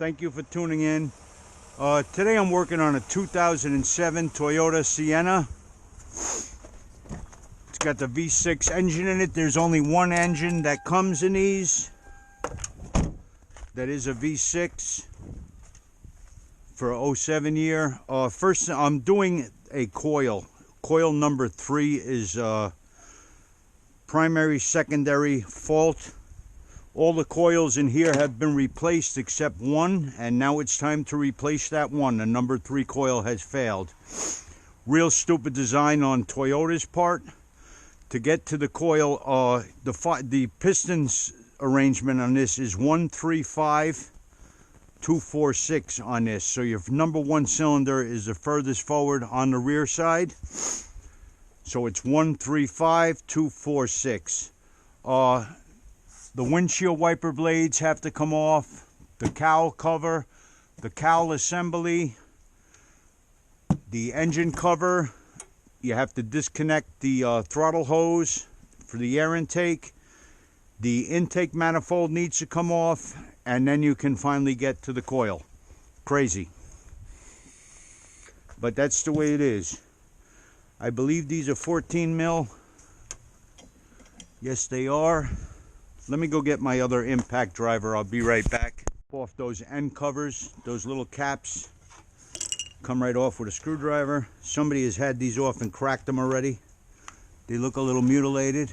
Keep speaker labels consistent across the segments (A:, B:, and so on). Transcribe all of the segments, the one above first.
A: Thank you for tuning in. Today I'm working on a 2007 Toyota Sienna. It's got the V6 engine in it. There's only one engine that comes in these. That is a V6 for 07 year. First, I'm doing a coil. Coil number 3 is primary, secondary fault. All the coils in here have been replaced except one, and now it's time to replace that one. The number 3 coil has failed. Real stupid design on Toyota's part. To get to the coil, the pistons arrangement on this is 135 246 on this. So your number 1 cylinder is the furthest forward on the rear side. So it's 135 246. The windshield wiper blades have to come off, the cowl cover, the cowl assembly, the engine cover. You have to disconnect the throttle hose for the air intake. The intake manifold needs to come off, and then you can finally get to the coil. Crazy. But that's the way it is. I believe these are 14 mil. Yes, they are. Let me go get my other impact driver. I'll be right back. Off those end covers, those little caps come right off with a screwdriver. Somebody has had these off and cracked them already. They look a little mutilated.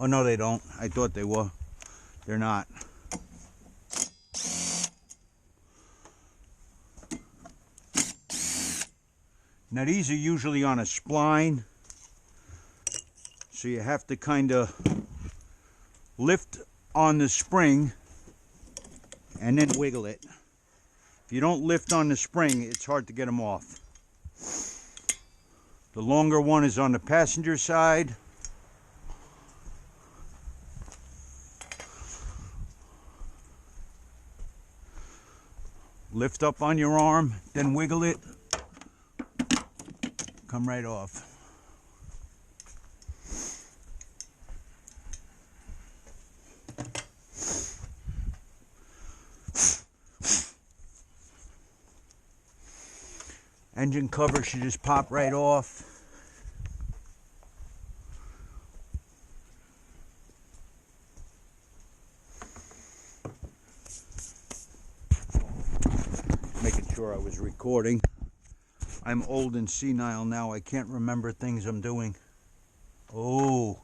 A: Oh no, they don't. I thought they were. They're not. Now these are usually on a spline, so you have to kind of lift on the spring and then wiggle it. If you don't lift on the spring, it's hard to get them off. The longer one is on the passenger side. Lift up on your arm, then wiggle it. Come right off. Engine cover should just pop right off. Making sure I was recording. I'm old and senile now. I can't remember things I'm doing. Oh.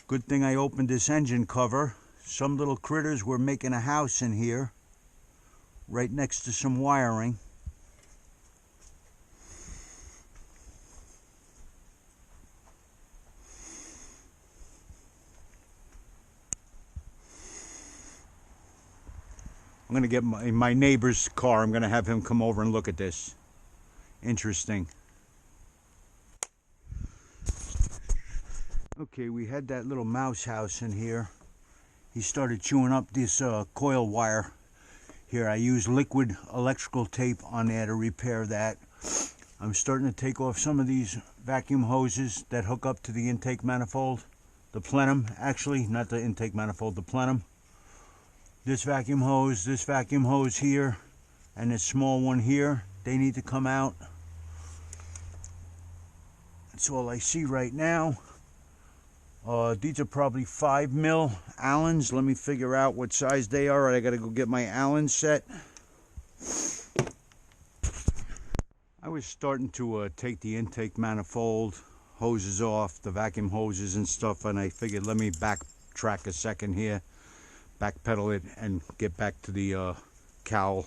A: Good thing I opened this engine cover. Some little critters were making a house in here, right next to some wiring. I'm going to get my neighbor's car. I'm going to have him come over and look at this. Interesting. Okay, we had that little mouse house in here. He started chewing up this coil wire here. I used liquid electrical tape on there to repair that. I'm starting to take off some of these vacuum hoses that hook up to the intake manifold. The plenum, actually, not the intake manifold, the plenum. This vacuum hose here, and this small one here, they need to come out. That's all I see right now. These are probably 5 mil Allens. Let me figure out what size they are. I gotta go get my Allen set. I was starting to take the intake manifold hoses off, the vacuum hoses and stuff, and I figured let me backtrack a second here, backpedal it, and get back to the cowl.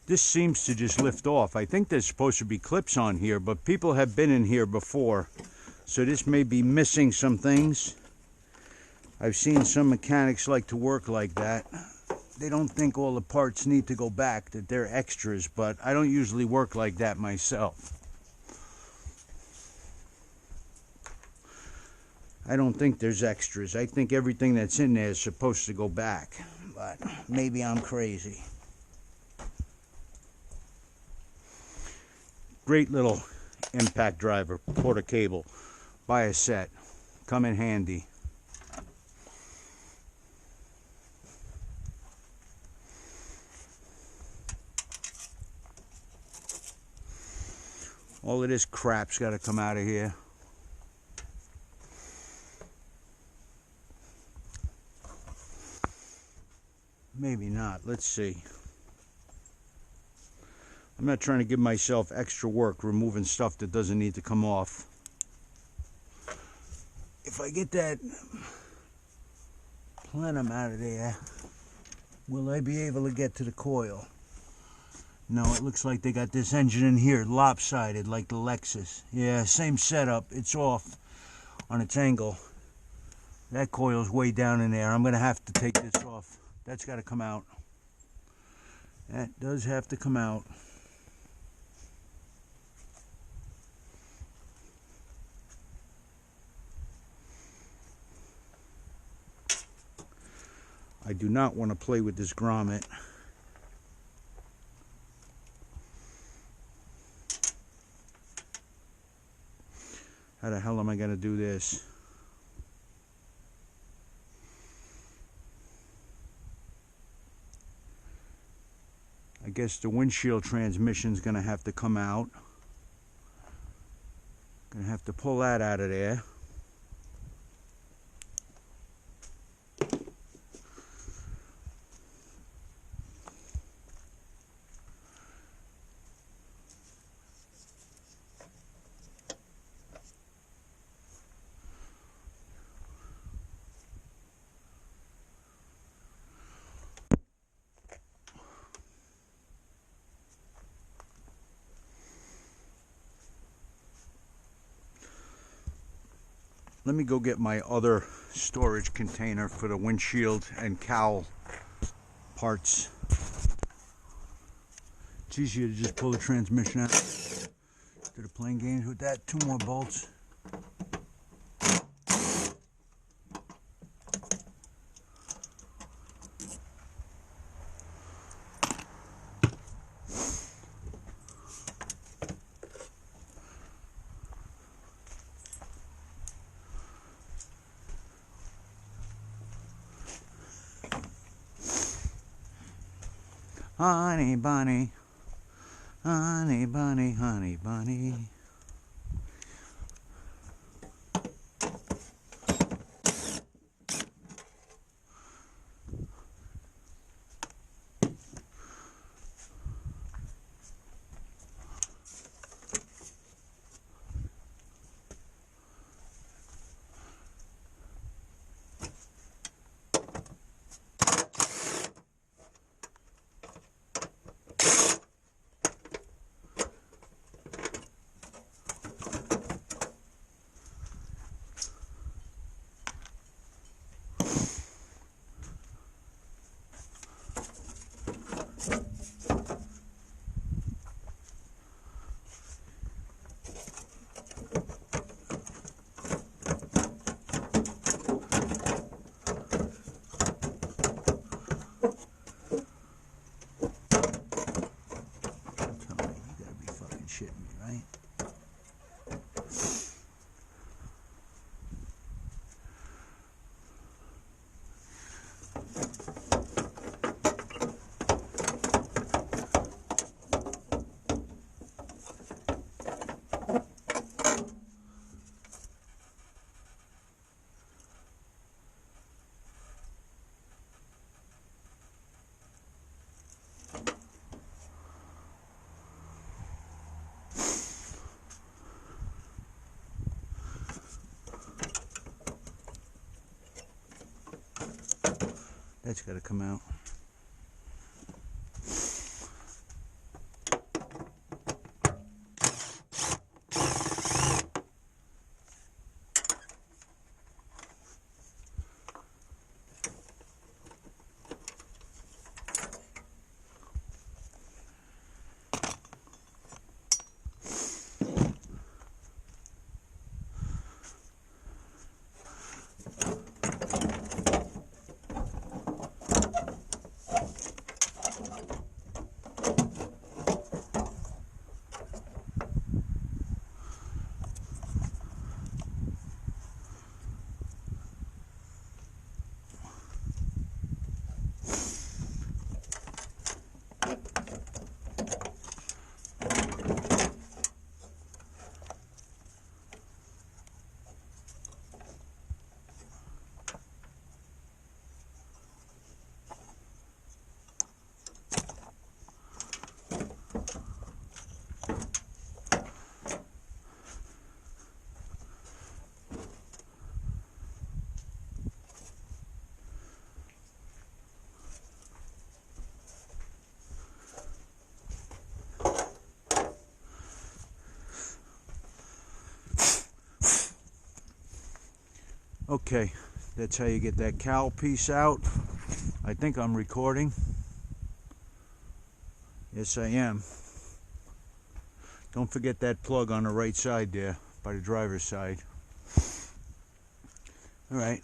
A: This seems to just lift off. I think there's supposed to be clips on here, but people have been in here before. So this may be missing some things. I've seen some mechanics like to work like that. They don't think all the parts need to go back, that they're extras, but I don't usually work like that myself. I don't think there's extras. I think everything that's in there is supposed to go back, but maybe I'm crazy. Great little impact driver, quarter cable. Buy a set. Come in handy. All of this crap's got to come out of here. Maybe not. Let's see. I'm not trying to give myself extra work removing stuff that doesn't need to come off. If I get that plenum out of there, will I be able to get to the coil? No, it looks like they got this engine in here lopsided like the Lexus. Yeah, same setup. It's off on its angle. That coil's way down in there. I'm going to have to take this off. That's got to come out. That does have to come out. I do not want to play with this grommet. How the hell am I going to do this? I guess the windshield transmission's going to have to come out. Going to have to pull that out of there. Let me go get my other storage container for the windshield and cowl parts. It's easier to just pull the transmission out instead of playing games with that. 2 more bolts. Honey bunny, honey bunny, honey bunny. That's got to come out. Okay, that's how you get that cowl piece out. I think I'm recording. Yes, I am. Don't forget that plug on the right side there, by the driver's side. Alright,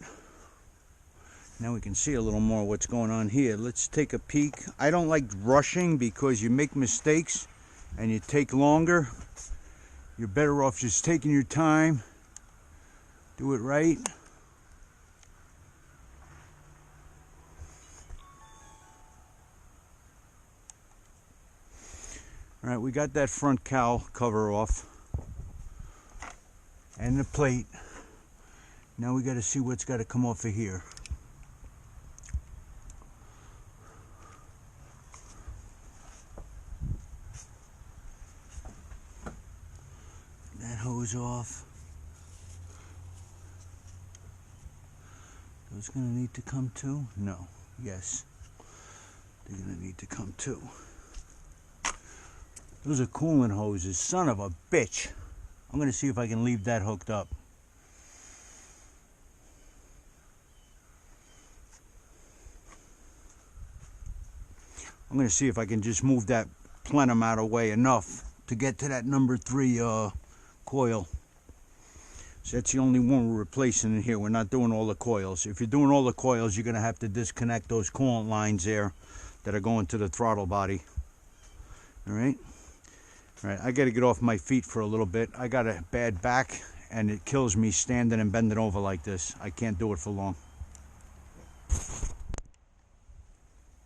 A: now we can see a little more what's going on here. Let's take a peek. I don't like rushing because you make mistakes and you take longer. You're better off just taking your time. Do it right. Alright, we got that front cowl cover off and the plate. Now we got to see what's got to come off of here. That hose off. Those going to need to come too? No. Yes. They're going to need to come too. Those are coolant hoses. Son of a bitch. I'm going to see if I can leave that hooked up. I'm going to see if I can just move that plenum out of the way enough to get to that number 3 coil. So that's the only one we're replacing in here. We're not doing all the coils. If you're doing all the coils, you're going to have to disconnect those coolant lines there that are going to the throttle body. Alright? Alright, I got to get off my feet for a little bit. I got a bad back and it kills me standing and bending over like this. I can't do it for long.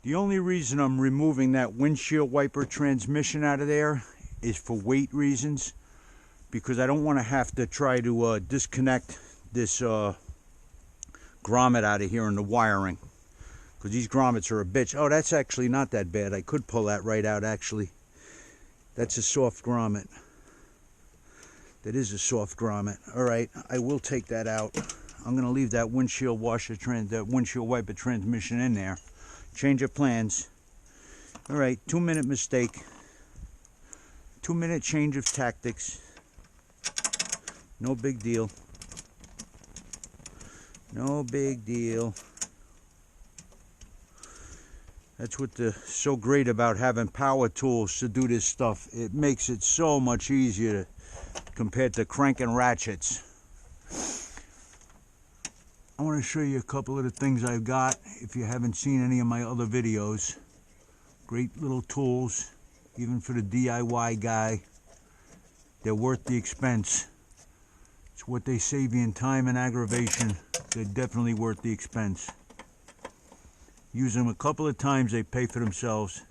A: The only reason I'm removing that windshield wiper transmission out of there is for weight reasons, because I don't want to have to try to disconnect this grommet out of here in the wiring, because these grommets are a bitch. Oh, that's actually not that bad. I could pull that right out actually. That's a soft grommet. That is a soft grommet. Alright, I will take that out. I'm going to leave that windshield wiper transmission in there. Change of plans. Alright, 2-minute mistake. 2-minute change of tactics. No big deal. No big deal. That's what's so great about having power tools to do this stuff. It makes it so much easier compared to cranking ratchets. I want to show you a couple of the things I've got if you haven't seen any of my other videos. Great little tools, even for the DIY guy. They're worth the expense. It's what they save you in time and aggravation. They're definitely worth the expense. Use them a couple of times, they pay for themselves.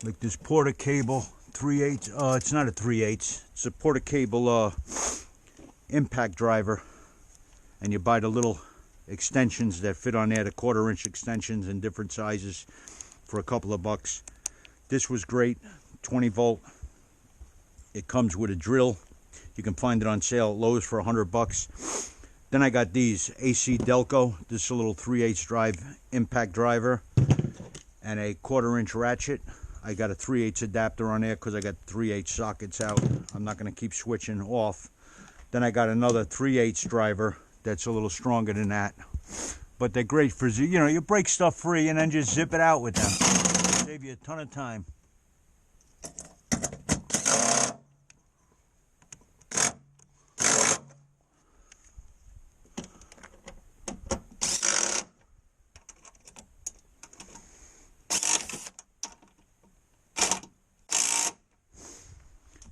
A: Like this Porta cable, 3/8. It's not a 3/8. It's a Porta cable impact driver, and you buy the little extensions that fit on there, the 1/4-inch extensions in different sizes, for a couple of bucks. This was great, 20 volt. It comes with a drill. You can find it on sale at Lowe's for 100 bucks. Then I got these AC Delco. This is a little 3/8 drive impact driver and a 1/4-inch ratchet. I got a 3/8 adapter on there because I got 3/8 sockets out. I'm not going to keep switching off. Then I got another 3/8 driver that's a little stronger than that. But they're great for, you know, you break stuff free and then just zip it out with them. Save you a ton of time.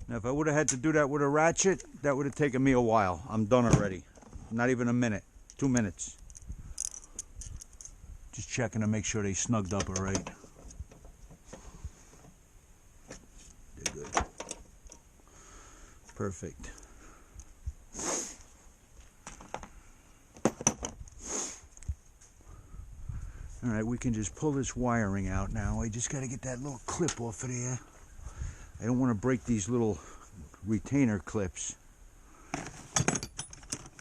A: Now, if I would have had to do that with a ratchet, that would have taken me a while. I'm done already. Not even a minute. 2 minutes. Just checking to make sure they snugged up all right. They're good. Perfect. All right, we can just pull this wiring out now. I just got to get that little clip off of there. I don't want to break these little retainer clips.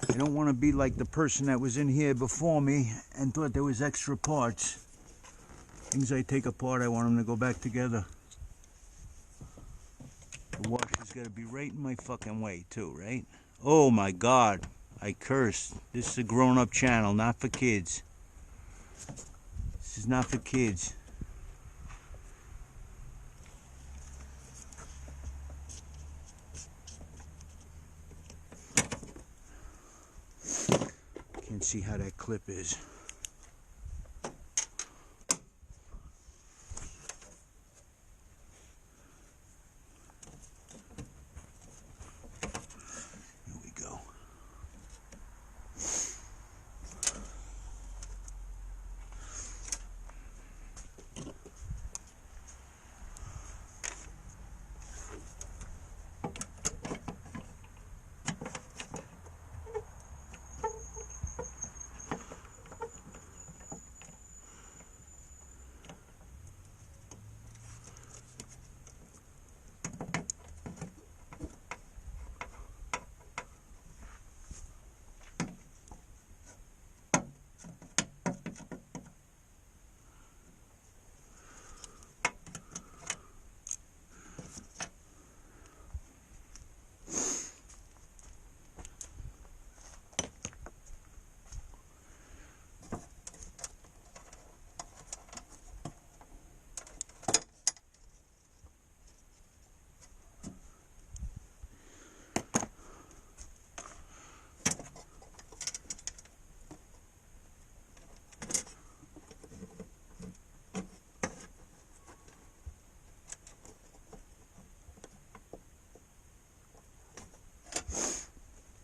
A: I don't want to be like the person that was in here before me and thought there was extra parts. Things I take apart, I want them to go back together. The washer's got to be right in my fucking way too, right? Oh my God, I cursed. This is a grown-up channel, not for kids. This is not for kids. Can't see how that clip is. Here we go.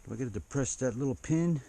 A: Do I get to depress that little pin?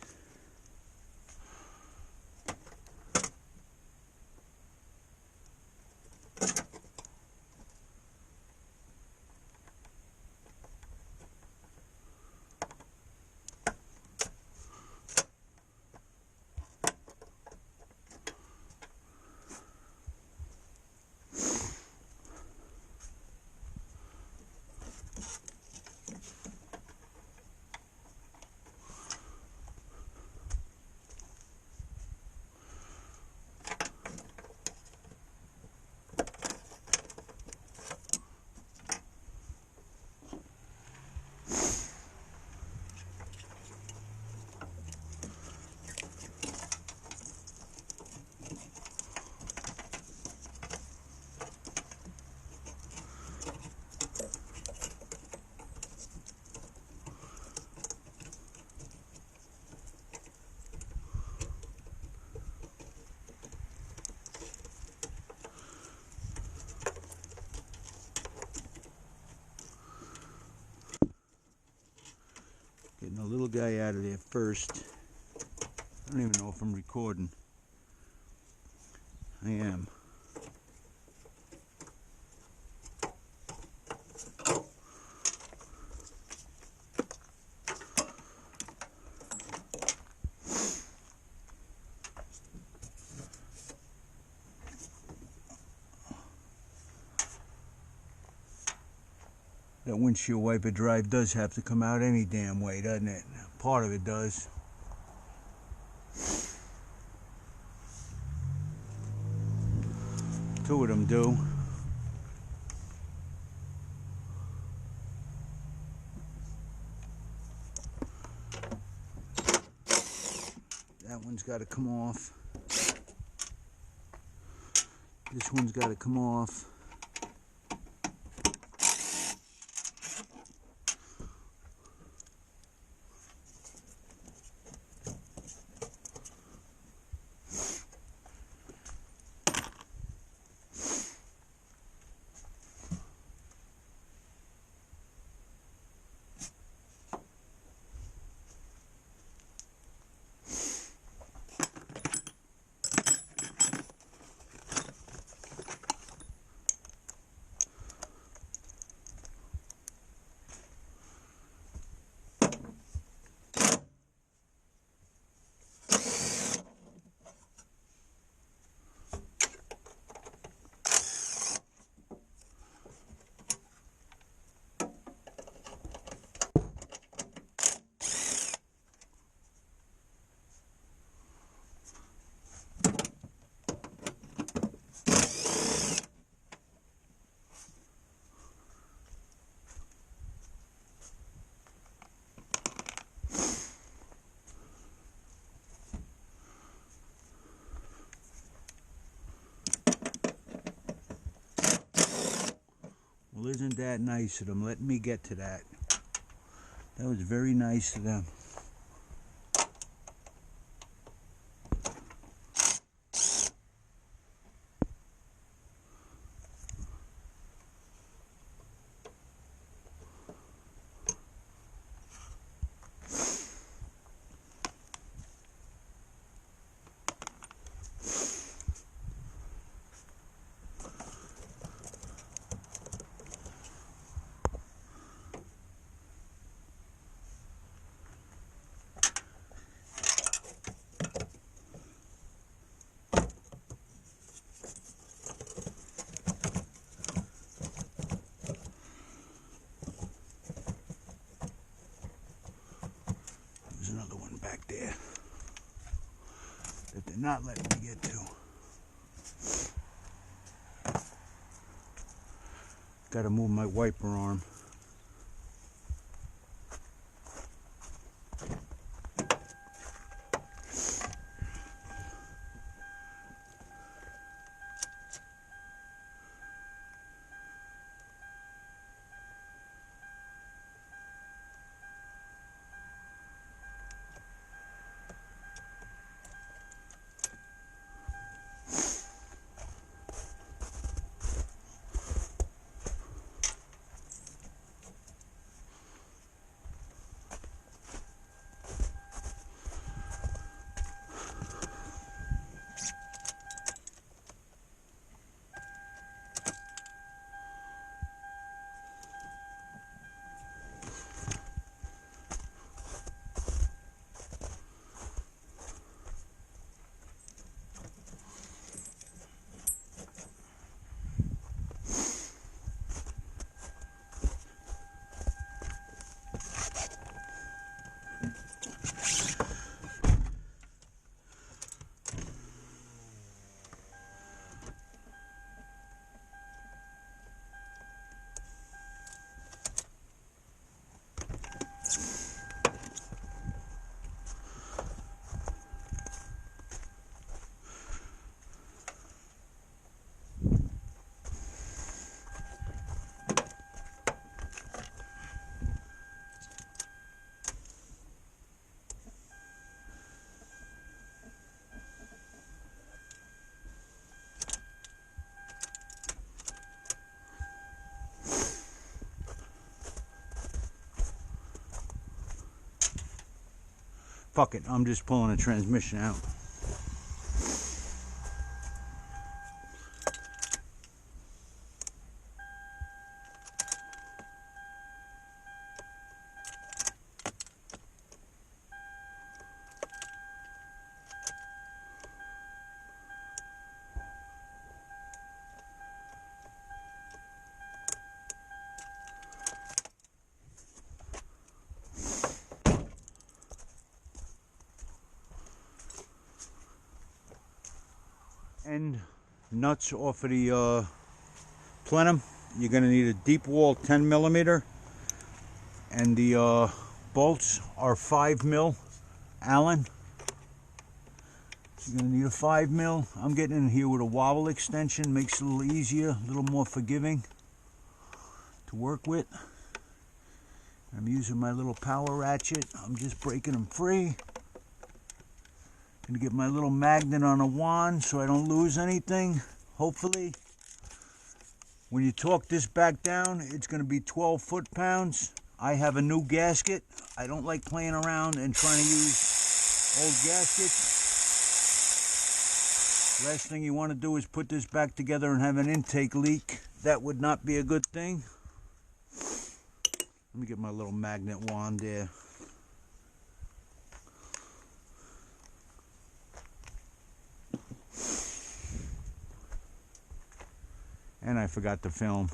A: Getting the little guy out of there first. I don't even know if I'm recording. I am. That windshield wiper drive does have to come out any damn way, doesn't it? Part of it does. Two of them do. That one's got to come off. This one's got to come off. wasn't that nice of them letting me get to that. That was very nice of them. Another one back there that they're not letting me get to. Gotta move my wiper arm. Fuck it, I'm just pulling the transmission out. End nuts off of the plenum. You're going to need a deep wall 10 millimeter, and the bolts are 5 mil Allen. You're going to need a 5 mil. I'm getting in here with a wobble extension, makes it a little easier, a little more forgiving to work with. I'm using my little power ratchet. I'm just breaking them free. Gonna get my little magnet on a wand so I don't lose anything, hopefully. When you torque this back down, it's gonna be 12 foot-pounds. I have a new gasket. I don't like playing around and trying to use old gaskets. Last thing you want to do is put this back together and have an intake leak. That would not be a good thing. Let me get my little magnet wand there. And I forgot to film.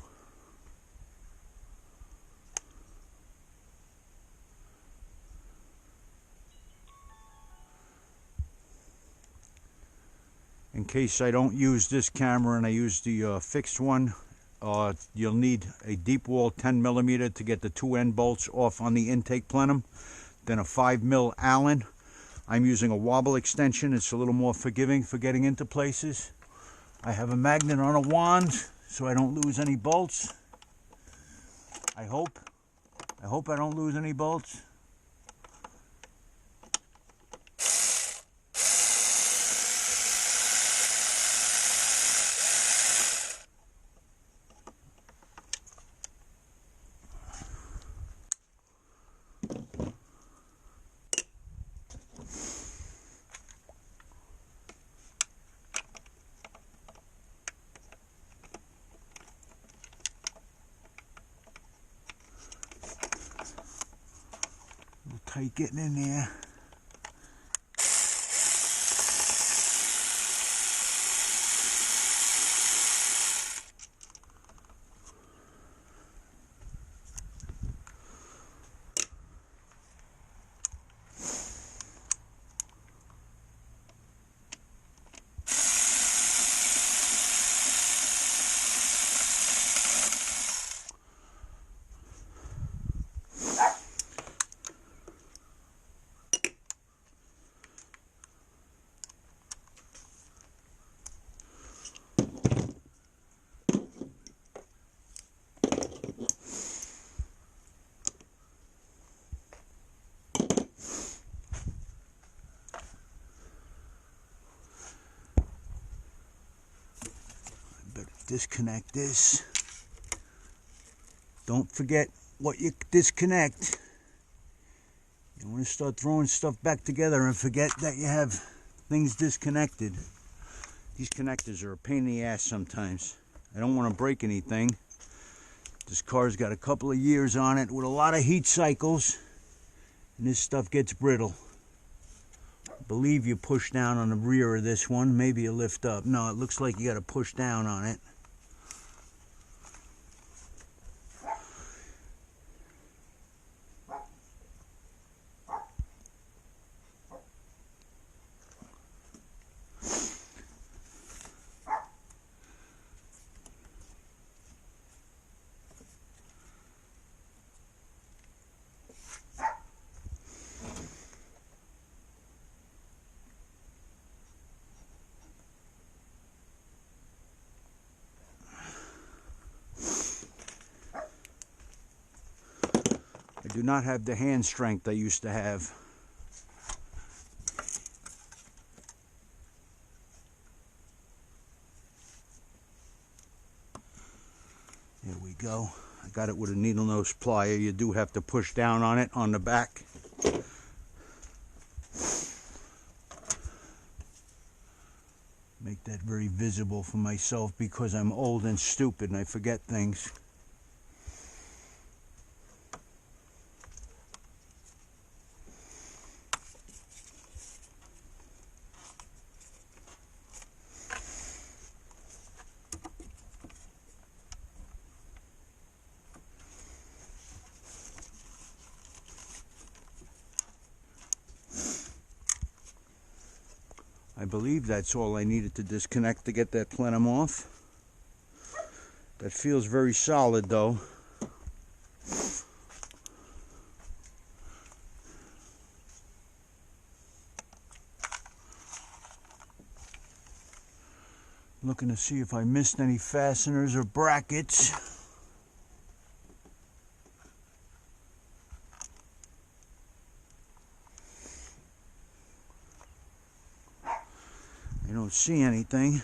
A: In case I don't use this camera and I use the fixed one, you'll need a deep wall 10 millimeter to get the two end bolts off on the intake plenum, then a 5 mil Allen. I'm using a wobble extension. It's a little more forgiving for getting into places. I have a magnet on a wand so I don't lose any bolts. I hope I don't lose any bolts. Tight getting in there. Disconnect this. Don't forget what you disconnect. You want to start throwing stuff back together and forget that you have things disconnected. These connectors are a pain in the ass sometimes. I don't want to break anything. This car's got a couple of years on it with a lot of heat cycles, and this stuff gets brittle. I believe you push down on the rear of this one. Maybe you lift up. No, it looks like you got to push down on it. I do not have the hand strength I used to have. There we go. I got it with a needle nose plier. You do have to push down on it on the back. Make that very visible for myself because I'm old and stupid and I forget things. I believe that's all I needed to disconnect to get that plenum off. That feels very solid though. Looking to see if I missed any fasteners or brackets. I don't see anything.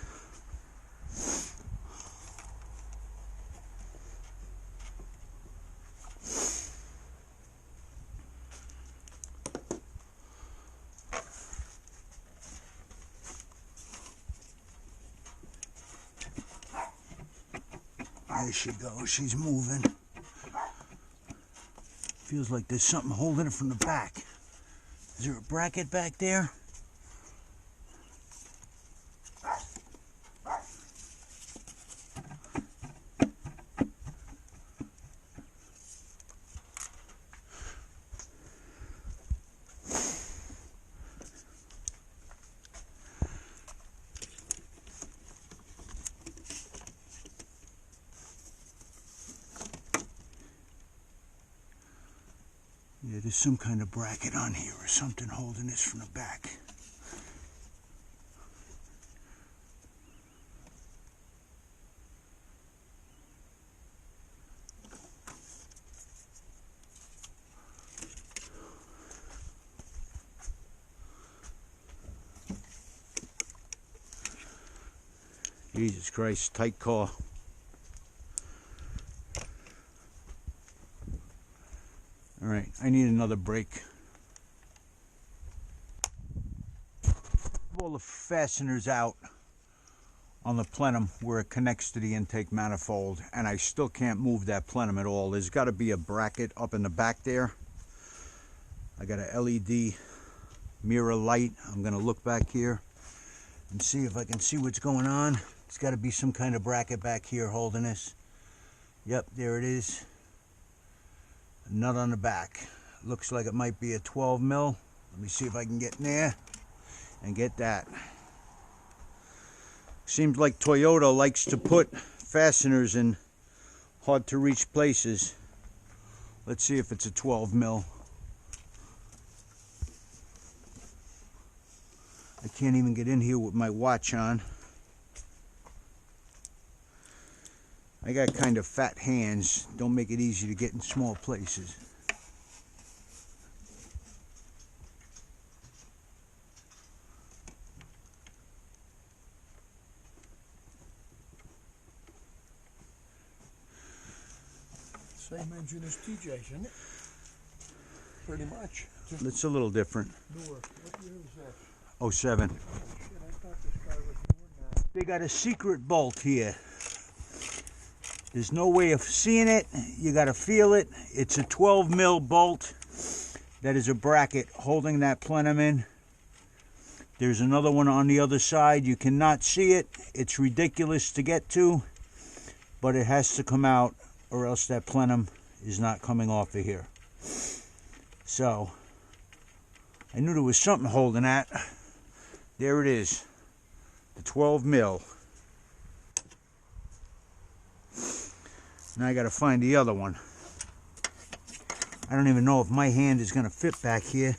A: There she goes, she's moving. Feels like there's something holding it from the back. Is there a bracket back there? Yeah, there's some kind of bracket on here or something holding this from the back. Jesus Christ, tight car. Alright, I need another brake. All the fasteners out on the plenum where it connects to the intake manifold, and I still can't move that plenum at all. There's got to be a bracket up in the back there. I got a LED mirror light. I'm going to look back here and see if I can see what's going on. There's got to be some kind of bracket back here holding this. Yep, there it is. A nut on the back. Looks like it might be a 12 mil. Let me see if I can get in there and get that. Seems like Toyota likes to put fasteners in hard to reach places. Let's see if it's a 12 mil. I can't even get in here with my watch on. I got kind of fat hands. Don't make it easy to get in small places.
B: Same engine as TJ's, isn't it? Pretty much.
A: It's a little different.
B: Newer. What year is that?
A: 07.
B: Shit, I thought this car was newer now.
A: They got a secret bolt here. There's no way of seeing it. You got to feel it. It's a 12 mil bolt that is a bracket holding that plenum in. There's another one on the other side. You cannot see it. It's ridiculous to get to, but it has to come out or else that plenum is not coming off of here. So I knew there was something holding that. There it is, the 12 mil. Now I got to find the other one. I don't even know if my hand is going to fit back here.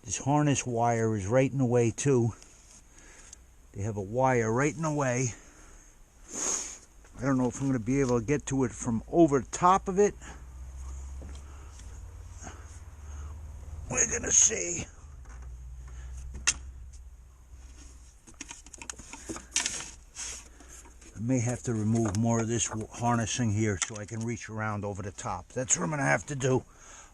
A: This harness wire is right in the way too. They have a wire right in the way. I don't know if I'm going to be able to get to it from over top of it. We're going to see. I may have to remove more of this harnessing here so I can reach around over the top. That's what I'm going to have to do.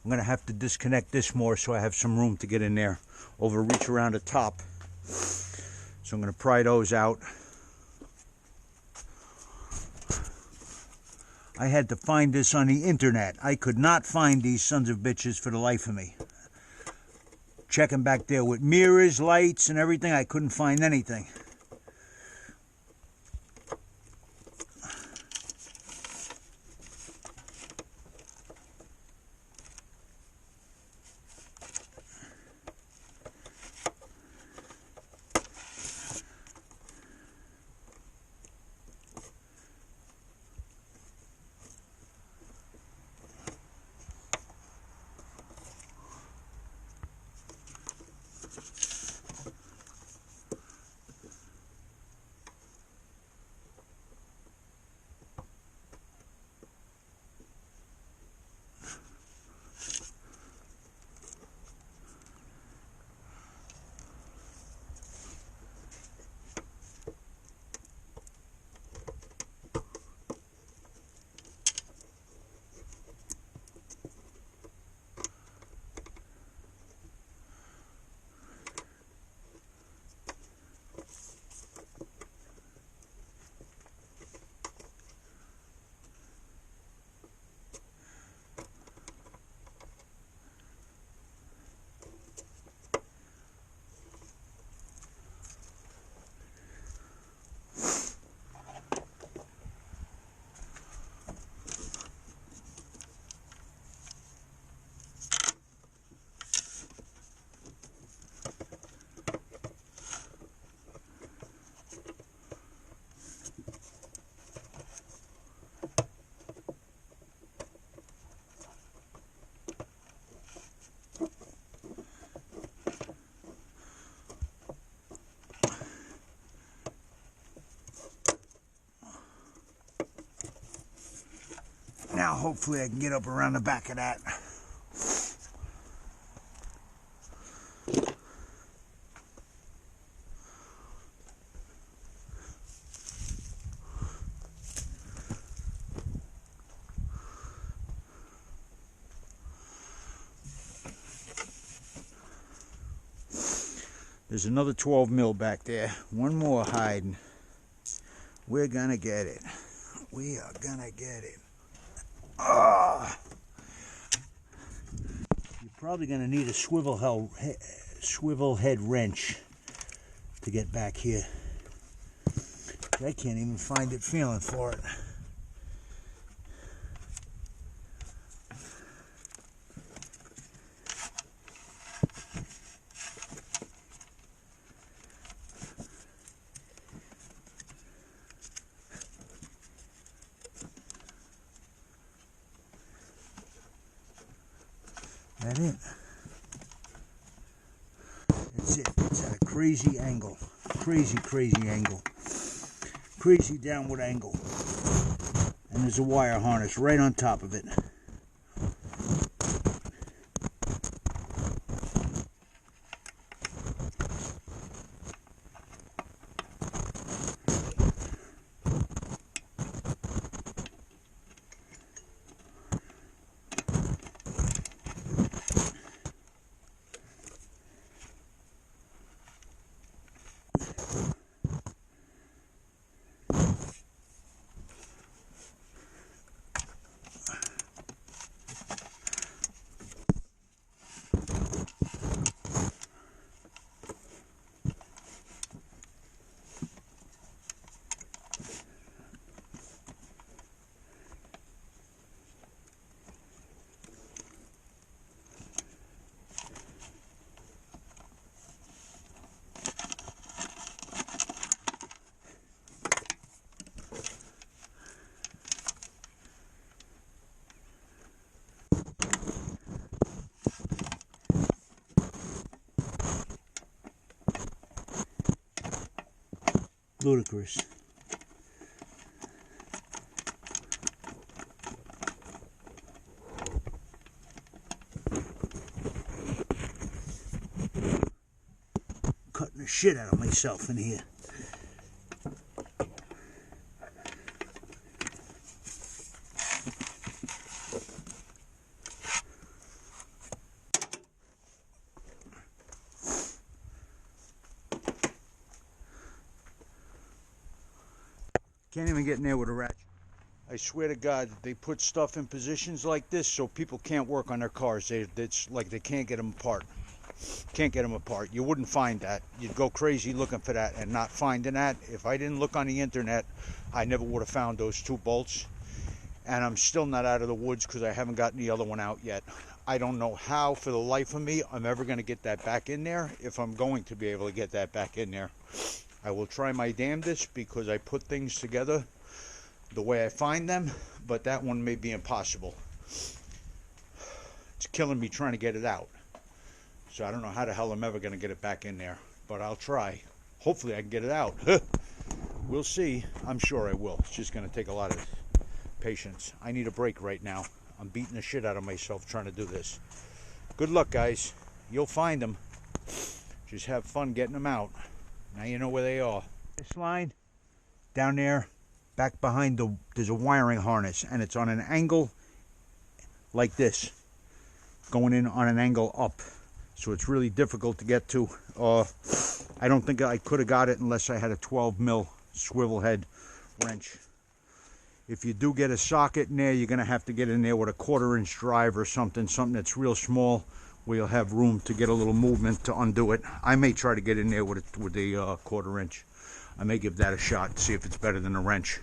A: I'm going to have to disconnect this more so I have some room to get in there, reach around the top. So I'm going to pry those out. I had to find this on the internet. I could not find these sons of bitches for the life of me. Checking back there with mirrors, lights, and everything, I couldn't find anything. Now hopefully I can get up around the back of that. There's another 12 mil back there. One more hiding. We're gonna get it. We are gonna get it. Ah! You're probably gonna need a swivel head wrench to get back here. I can't even find it feeling for it. That it. That's it. It's at a crazy angle. Crazy angle. Crazy downward angle. And there's a wire harness right on top of it. Ludicrous. Cutting the shit out of myself in here. Can't even get in there with a ratchet. I swear to God, they put stuff in positions like this so people can't work on their cars. It's like they can't get them apart. Can't get them apart. You wouldn't find that. You'd go crazy looking for that and not finding that. If I didn't look on the internet, I never would have found those two bolts. And I'm still not out of the woods because I haven't gotten the other one out yet. I don't know how, for the life of me, I'm ever going to get that back in there, if I'm going to be able to get that back in there. I will try my damnedest because I put things together the way I find them, but that one may be impossible. It's killing me trying to get it out. So I don't know how the hell I'm ever going to get it back in there, but I'll try. Hopefully I can get it out. We'll see. I'm sure I will. It's just going to take a lot of patience. I need a break right now. I'm beating the shit out of myself trying to do this. Good luck, guys. You'll find them. Just have fun getting them out. Now you know where they are. This line down there, back behind there's a wiring harness, and it's on an angle like this, going in on an angle up. So it's really difficult to get to. I don't think I could have got it unless I had a 12 mil swivel head wrench. If you do get a socket in there, you're going to have to get in there with a 1/4 inch drive or something that's real small, where you'll have room to get a little movement to undo it. I may try to get in there with the 1/4 inch. I may give that a shot, see if it's better than a wrench.